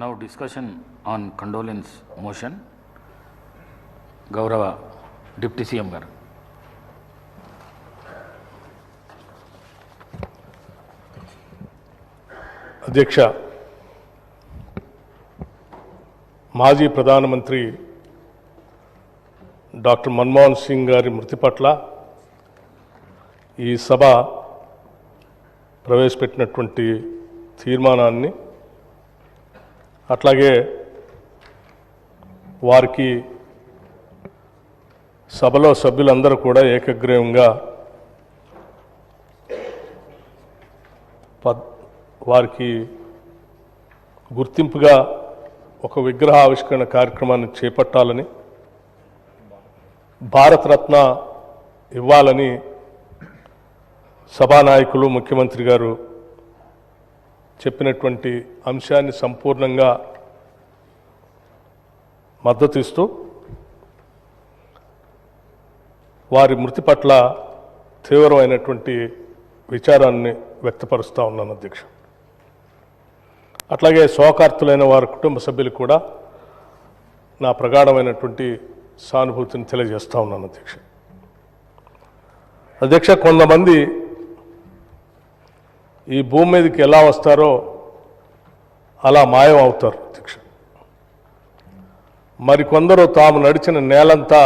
Now discussion on condolence motion. Gaurava Deputy CM garu. అధ్యక్ష, మాజీ ప్రధానమంత్రి డాక్టర్ మన్మోహన్ సింగ్ గారి మృతి పట్ల ఈ సభ ప్రవేశపెట్టినటువంటి తీర్మానాన్ని, అట్లాగే వారికి సభలో సభ్యులందరూ కూడా ఏకగ్రీవంగా వారికి గుర్తింపుగా ఒక విగ్రహ ఆవిష్కరణ కార్యక్రమాన్ని చేపట్టాలని, భారతరత్న ఇవ్వాలని సభానాయకులు ముఖ్యమంత్రి గారు చెప్పినటువంటి అంశాన్ని సంపూర్ణంగా మద్దతిస్తూ వారి మృతి పట్ల తీవ్రమైనటువంటి విచారాన్ని వ్యక్తపరుస్తూ ఉన్నాను అధ్యక్ష. అట్లాగే శోకార్తులైన వారి కుటుంబ సభ్యులు కూడా నా ప్రగాఢమైనటువంటి సానుభూతిని తెలియజేస్తూ ఉన్నాను అధ్యక్ష. అధ్యక్ష, కొంతమంది ఈ భూమి మీదకి ఎలా వస్తారో అలా మాయం అవుతారు అధ్యక్ష. మరికొందరు తాము నడిచిన నేలంతా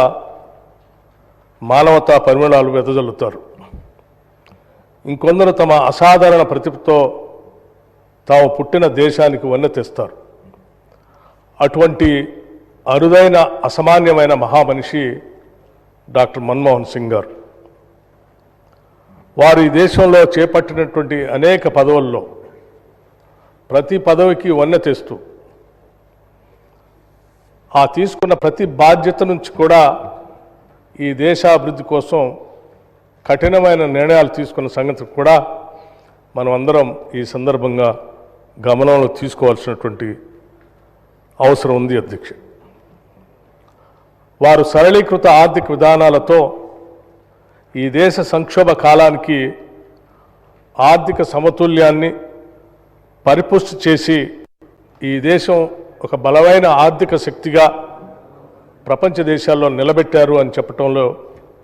మానవతా పరిమాణాలు వెదజల్లుతారు. ఇంకొందరు తమ అసాధారణ ప్రతిభతో తాము పుట్టిన దేశానికి వన్నె తెస్తారు. అటువంటి అరుదైన అసామాన్యమైన మహామనిషి డాక్టర్ మన్మోహన్ సింగ్ గారు. వారు ఈ దేశంలో చేపట్టినటువంటి అనేక పదవుల్లో ప్రతి పదవికి వన్నె తెస్తూ ఆ తీసుకున్న ప్రతి బాధ్యత నుంచి కూడా ఈ దేశాభివృద్ధి కోసం కఠినమైన నిర్ణయాలు తీసుకున్న సంగతి కూడా మనం అందరం ఈ సందర్భంగా గమనంలో తీసుకోవాల్సినటువంటి అవసరం ఉంది అధ్యక్ష. వారు సరళీకృత ఆర్థిక విధానాలతో ఈ దేశ సంక్షోభ కాలానికి ఆర్థిక సమతుల్యాన్ని పరిపుష్టి చేసి ఈ దేశం ఒక బలమైన ఆర్థిక శక్తిగా ప్రపంచ దేశాల్లో నిలబెట్టారు అని చెప్పడంలో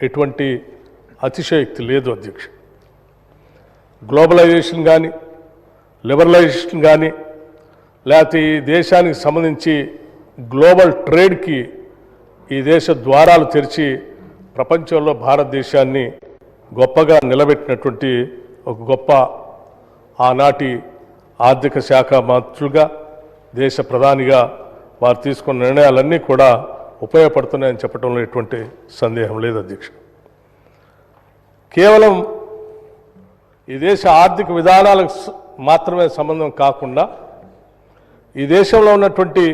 ఎటువంటి అతిశయోక్తి లేదు అధ్యక్ష. గ్లోబలైజేషన్ కానీ, లిబరలైజేషన్ కానీ, లేకపోతే ఈ దేశానికి సంబంధించి గ్లోబల్ ట్రేడ్కి ఈ దేశ ద్వారాలు తెరిచి ప్రపంచంలో భారతదేశాన్ని గొప్పగా నిలబెట్టినటువంటి ఒక గొప్ప ఆనాటి ఆర్థిక శాఖ మంత్రులుగా, దేశ ప్రధానిగా వారు తీసుకున్న నిర్ణయాలన్నీ కూడా ఉపయోగపడుతున్నాయని చెప్పడంలో ఎటువంటి సందేహం లేదు అధ్యక్ష. కేవలం ఈ దేశ ఆర్థిక విధానాలకు మాత్రమే సంబంధం కాకుండా ఈ దేశంలో ఉన్నటువంటి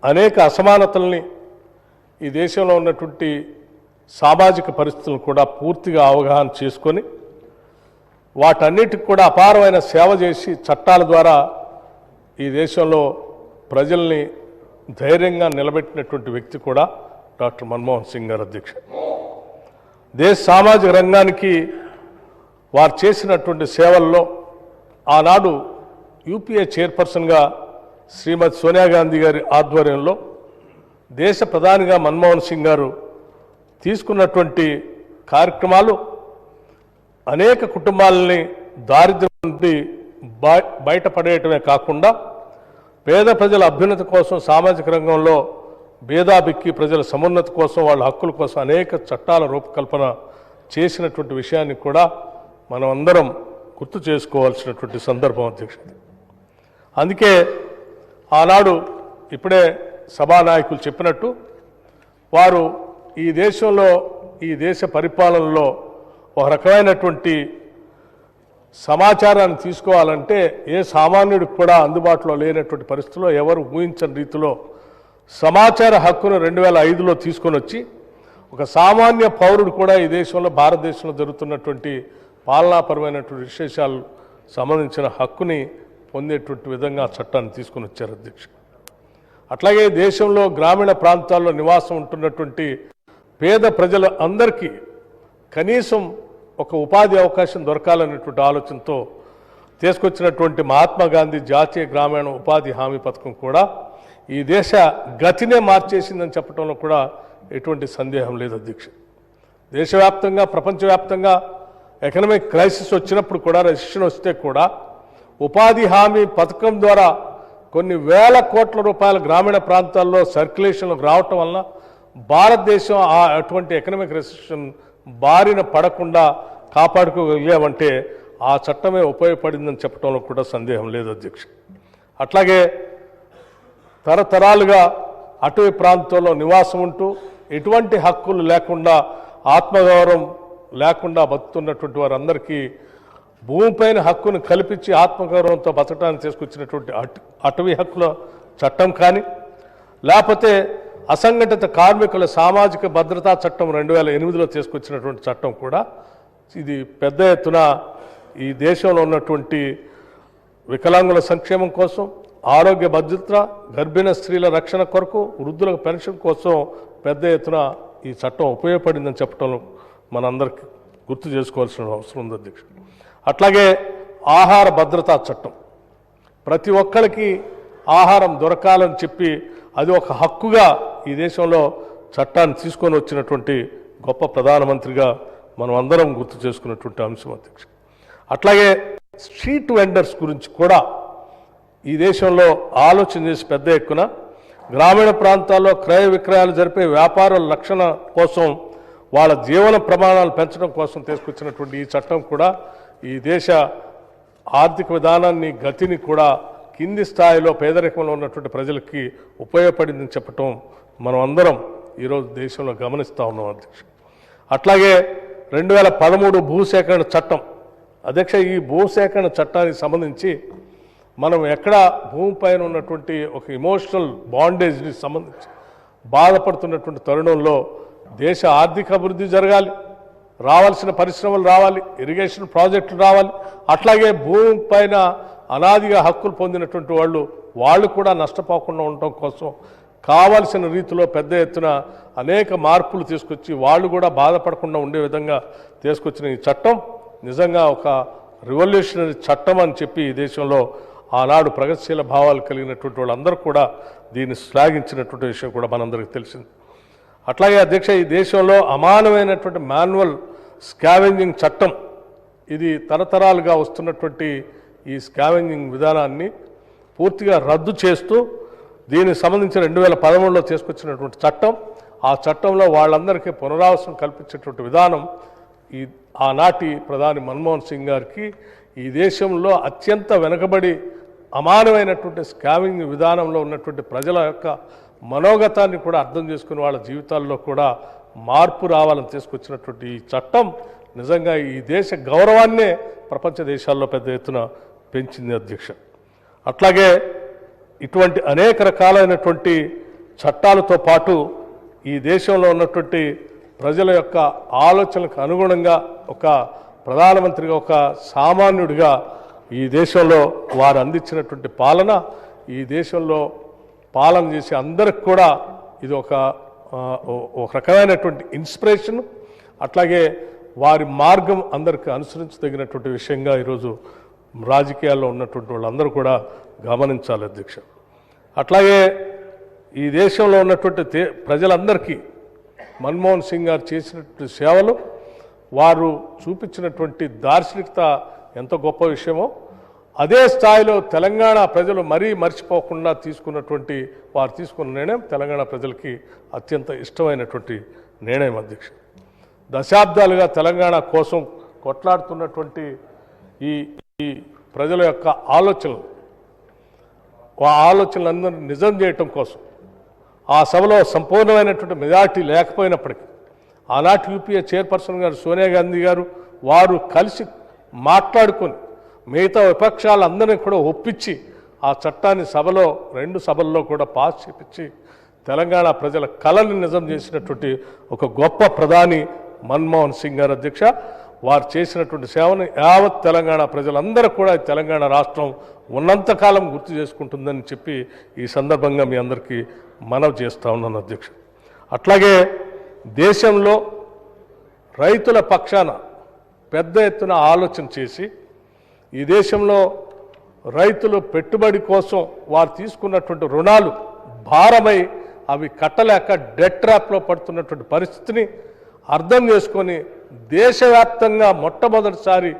అనేక అసమానతల్ని, ఈ దేశంలో ఉన్నటువంటి సామాజిక పరిస్థితులను కూడా పూర్తిగా అవగాహన చేసుకొని వాటన్నిటికి కూడా అపారమైన సేవ చేసి చట్టాల ద్వారా ఈ దేశంలో ప్రజల్ని ధైర్యంగా నిలబెట్టినటువంటి వ్యక్తి కూడా డాక్టర్ మన్మోహన్ సింగ్ గారు అధ్యక్ష. దేశ సామాజిక రంగానికి వారు చేసినటువంటి సేవల్లో ఆనాడు యూపీఏ చైర్పర్సన్గా శ్రీమతి సోనియా గాంధీ గారి ఆధ్వర్యంలో దేశ ప్రధానిగా మన్మోహన్ సింగ్ గారు తీసుకున్నటువంటి కార్యక్రమాలు అనేక కుటుంబాలని దారిద్ర్యం నుండి బయటపడేయటమే కాకుండా పేద ప్రజల అభ్యున్నతి కోసం, సామాజిక రంగంలో భేదాభిక్కి ప్రజల సమున్నతి కోసం, వాళ్ళ హక్కుల కోసం అనేక చట్టాల రూపకల్పన చేసినటువంటి విషయాన్ని కూడా మనం అందరం గుర్తు చేసుకోవాల్సినటువంటి సందర్భం అధ్యక్షుడు. అందుకే ఆనాడు ఇప్పుడే సభానాయకులు చెప్పినట్టు వారు ఈ దేశంలో, ఈ దేశ పరిపాలనలో ఒక రకమైనటువంటి సమాచారాన్ని తీసుకోవాలంటే ఏ సామాన్యుడికి కూడా అందుబాటులో లేనటువంటి పరిస్థితుల్లో, ఎవరు ఊహించని రీతిలో సమాచార హక్కును 2005లో తీసుకొని వచ్చి ఒక సామాన్య పౌరుడు కూడా ఈ దేశంలో, భారతదేశంలో జరుగుతున్నటువంటి పాలనాపరమైనటువంటి విశేషాలు సంబంధించిన హక్కుని పొందేటువంటి విధంగా చట్టాన్ని తీసుకొని వచ్చారు అధ్యక్ష. అట్లాగే దేశంలో గ్రామీణ ప్రాంతాల్లో నివాసం ఉంటున్నటువంటి పేద ప్రజల అందరికీ కనీసం ఒక ఉపాధి అవకాశం దొరకాలనేటువంటి ఆలోచనతో తీసుకొచ్చినటువంటి మహాత్మా గాంధీ జాతీయ గ్రామీణ ఉపాధి హామీ పథకం కూడా ఈ దేశ గతినే మార్చేసిందని చెప్పడంలో కూడా ఎటువంటి సందేహం లేదు అధ్యక్ష. దేశవ్యాప్తంగా ప్రపంచవ్యాప్తంగా ఎకనామిక్ క్రైసిస్ వచ్చినప్పుడు కూడా, రెసిషన్ వస్తే కూడా ఉపాధి హామీ పథకం ద్వారా కొన్ని వేల కోట్ల రూపాయల గ్రామీణ ప్రాంతాల్లో సర్క్యులేషన్లోకి రావటం వలన భారతదేశం అటువంటి ఎకనామిక్ రెసిషన్ బారిన పడకుండా కాపాడుకోగలిగామంటే ఆ చట్టమే ఉపయోగపడిందని చెప్పడంలో కూడా సందేహం లేదు అధ్యక్ష. అట్లాగే తరతరాలుగా అటవీ ప్రాంతంలో నివాసం ఉంటూ ఎటువంటి హక్కులు లేకుండా, ఆత్మగౌరవం లేకుండా బతుకుతున్నటువంటి వారందరికీ భూమిపైన హక్కును కల్పించి ఆత్మగౌరవంతో బతకడానికి తీసుకొచ్చినటువంటి అటవీ హక్కుల చట్టం కానీ, లేకపోతే అసంఘటిత కార్మికుల సామాజిక భద్రతా చట్టం 2008లో తీసుకొచ్చినటువంటి చట్టం కూడా ఇది పెద్ద ఎత్తున ఈ దేశంలో ఉన్నటువంటి వికలాంగుల సంక్షేమం కోసం, ఆరోగ్య భద్రత, గర్భిణీ స్త్రీల రక్షణ కొరకు, వృద్ధులకు పెన్షన్ కోసం పెద్ద ఎత్తున ఈ చట్టం ఉపయోగపడిందని చెప్పడంలో మనందరికీ గుర్తు చేసుకోవాల్సిన అవసరం ఉంది అధ్యక్ష. అట్లాగే ఆహార భద్రతా చట్టం, ప్రతి ఒక్కరికి ఆహారం దొరకాలని చెప్పి అది ఒక హక్కుగా ఈ దేశంలో చట్టాన్ని తీసుకొని వచ్చినటువంటి గొప్ప ప్రధానమంత్రిగా మనం అందరం గుర్తు చేసుకున్నటువంటి అంశం అధ్యక్ష. అట్లాగే స్ట్రీట్ వెండర్స్ గురించి కూడా ఈ దేశంలో ఆలోచన చేసి పెద్ద ఎత్తున గ్రామీణ ప్రాంతాల్లో క్రయ విక్రయాలు జరిపే వ్యాపారుల రక్షణ కోసం, వాళ్ళ జీవన ప్రమాణాలు పెంచడం కోసం తీసుకొచ్చినటువంటి ఈ చట్టం కూడా ఈ దేశ ఆర్థిక విధానాన్ని, గతిని కూడా కింది స్థాయిలో పేదరికంలో ఉన్నటువంటి ప్రజలకి ఉపయోగపడిందని చెప్పటం మనం అందరం ఈరోజు దేశంలో గమనిస్తూ ఉన్నాం అధ్యక్ష. అట్లాగే 2013 భూసేకరణ చట్టం అధ్యక్ష. ఈ భూసేకరణ చట్టానికి సంబంధించి మనం ఎక్కడ భూమిపైన ఉన్నటువంటి ఒక ఎమోషనల్ బాండేజ్ని సంబంధించి బాధపడుతున్నటువంటి తరుణంలో దేశ ఆర్థిక అభివృద్ధి జరగాలి, రావాల్సిన పరిశ్రమలు రావాలి, ఇరిగేషన్ ప్రాజెక్టులు రావాలి. అట్లాగే భూమిపైన అనాదిగా హక్కులు పొందినటువంటి వాళ్ళు కూడా నష్టపోకుండా ఉండటం కోసం కావాల్సిన రీతిలో పెద్ద ఎత్తున అనేక మార్పులు తీసుకొచ్చి వాళ్ళు కూడా బాధపడకుండా ఉండే విధంగా తీసుకొచ్చిన ఈ చట్టం నిజంగా ఒక రివల్యూషనరీ చట్టం అని చెప్పి ఈ దేశంలో ఆనాడు ప్రగతిశీల భావాలు కలిగినటువంటి వాళ్ళందరూ కూడా దీన్ని శ్లాఘించినటువంటి విషయం కూడా మనందరికీ తెలిసింది. అట్లాగే అధ్యక్ష, ఈ దేశంలో అమానమైనటువంటి మాన్యువల్ స్కావెంజింగ్ చట్టం, ఇది తరతరాలుగా వస్తున్నటువంటి ఈ స్కావెంజింగ్ విధానాన్ని పూర్తిగా రద్దు చేస్తూ దీనికి సంబంధించి 2013లో తీసుకొచ్చినటువంటి చట్టం, ఆ చట్టంలో వాళ్ళందరికీ పునరావాసం కల్పించేటువంటి విధానం ఆనాటి ప్రధాని మన్మోహన్ సింగ్ గారికి ఈ దేశంలో అత్యంత వెనుకబడి అమానమైనటువంటి స్కావింగ్ విధానంలో ఉన్నటువంటి ప్రజల యొక్క మనోగతాన్ని కూడా అర్థం చేసుకుని వాళ్ళ జీవితాల్లో కూడా మార్పు రావాలని తీసుకొచ్చినటువంటి ఈ చట్టం నిజంగా ఈ దేశ గౌరవాన్నే ప్రపంచ దేశాల్లో పెద్ద ఎత్తున పెంచింది అధ్యక్ష. అట్లాగే ఇటువంటి అనేక రకాలైనటువంటి చట్టాలతో పాటు ఈ దేశంలో ఉన్నటువంటి ప్రజల యొక్క ఆలోచనలకు అనుగుణంగా ఒక ప్రధానమంత్రిగా, ఒక సామాన్యుడిగా ఈ దేశంలో వారు అందించినటువంటి పాలన, ఈ దేశంలో పాలన చేసే అందరికి కూడా ఇది ఒక రకమైనటువంటి ఇన్స్పిరేషన్. అట్లాగే వారి మార్గం అందరికీ అనుసరించదగినటువంటి విషయంగా ఈరోజు రాజకీయాల్లో ఉన్నటువంటి వాళ్ళందరూ కూడా గమనించాలి అధ్యక్ష. అట్లాగే ఈ దేశంలో ఉన్నటువంటి ప్రజలందరికీ మన్మోహన్ సింగ్ గారు చేసినటువంటి సేవలు, వారు చూపించినటువంటి దార్శనికత ఎంత గొప్ప విషయమో అదే స్థాయిలో తెలంగాణ ప్రజలు మరీ మర్చిపోకుండా తీసుకున్నటువంటి వారు తీసుకున్న నిర్ణయం తెలంగాణ ప్రజలకి అత్యంత ఇష్టమైనటువంటి నిర్ణయం అధ్యక్ష. దశాబ్దాలుగా తెలంగాణ కోసం కొట్లాడుతున్నటువంటి ఈ ప్రజల యొక్క ఆలోచనలందరూ నిజం చేయటం కోసం ఆ సభలో సంపూర్ణమైనటువంటి మెజార్టీ లేకపోయినప్పటికీ ఆనాటి యూపీఏ చైర్పర్సన్ గారు సోనియా గాంధీ గారు వారు కలిసి మాట్లాడుకొని మిగతా విపక్షాలందరినీ కూడా ఒప్పించి ఆ చట్టాన్ని రెండు సభల్లో కూడా పాస్ చేపించి తెలంగాణ ప్రజల కళని నిజం చేసినటువంటి ఒక గొప్ప ప్రధాని మన్మోహన్ సింగ్ గారు అధ్యక్ష. వారు చేసినటువంటి సేవను యావత్ తెలంగాణ ప్రజలందరూ కూడా తెలంగాణ రాష్ట్రం ఉన్నంతకాలం గుర్తు చేసుకుంటుందని చెప్పి ఈ సందర్భంగా మీ అందరికీ మనవి చేస్తూ ఉన్నాను అధ్యక్ష. అట్లాగే దేశంలో రైతుల పక్షాన పెద్ద ఎత్తున ఆలోచన చేసి ఈ దేశంలో రైతులు పెట్టుబడి కోసం వారు తీసుకున్నటువంటి రుణాలు భారమై అవి కట్టలేక డెట్ ట్రాప్లో పడుతున్నటువంటి పరిస్థితిని అర్థం చేసుకొని దేశవ్యాప్తంగా మొట్టమొదటిసారి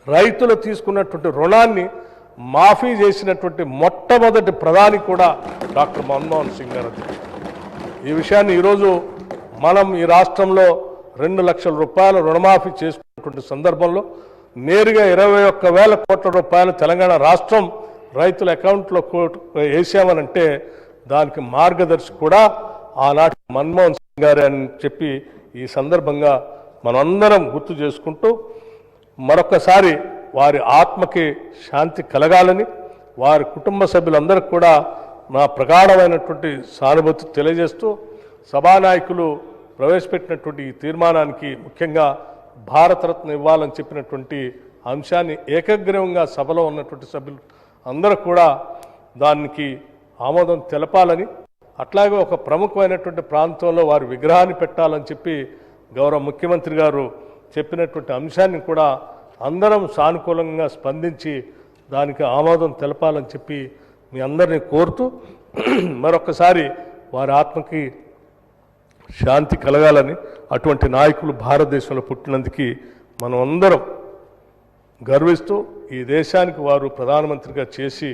రైతులు తీసుకున్నటువంటి రుణాన్ని మాఫీ చేసినటువంటి మొట్టమొదటి ప్రధాని కూడా డాక్టర్ మన్మోహన్ సింగ్ గారు. ఈ విషయాన్ని ఈరోజు మనం ఈ రాష్ట్రంలో 2 లక్షల రూపాయల రుణమాఫీ చేసుకున్నటువంటి సందర్భంలో నేరుగా 21,000 కోట్ల రూపాయలు తెలంగాణ రాష్ట్రం రైతుల అకౌంట్లో వేసామనంటే దానికి మార్గదర్శి కూడా ఆనాటి మన్మోహన్ సింగ్ గారే అని చెప్పి ఈ సందర్భంగా మనందరం గుర్తు చేసుకుంటూ మరొకసారి వారి ఆత్మకి శాంతి కలగాలని వారి కుటుంబ సభ్యులందరికీ కూడా నా ప్రగాఢమైనటువంటి సానుభూతి తెలియజేస్తూ సభానాయకులు ప్రవేశపెట్టినటువంటి ఈ తీర్మానానికి ముఖ్యంగా భారతరత్న ఇవ్వాలని చెప్పినటువంటి అంశాన్ని ఏకగ్రీవంగా సభలో ఉన్నటువంటి సభ్యులు అందరూ కూడా దానికి ఆమోదం తెలపాలని, అట్లాగే ఒక ప్రముఖమైనటువంటి ప్రాంతంలో వారి విగ్రహాన్ని పెట్టాలని చెప్పి గౌరవ ముఖ్యమంత్రి గారు చెప్పినటువంటి అంశాన్ని కూడా అందరం సానుకూలంగా స్పందించి దానికి ఆమోదం తెలపాలని చెప్పి మీ అందరినీ కోరుతూ మరొకసారి వారి ఆత్మకి శాంతి కలగాలని, అటువంటి నాయకులు భారతదేశంలో పుట్టినందుకు మనం అందరం గర్విస్తూ ఈ దేశానికి వారు ప్రధానమంత్రిగా చేసి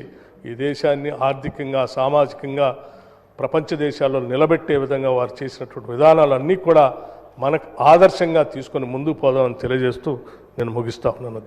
ఈ దేశాన్ని ఆర్థికంగా సామాజికంగా ప్రపంచ దేశాల్లో నిలబెట్టే విధంగా వారు చేసినటువంటి విధానాలన్నీ కూడా మనకు ఆదర్శంగా తీసుకొని ముందుకు పోదామని తెలియజేస్తూ నేను ముగిస్తా ఉన్నాను.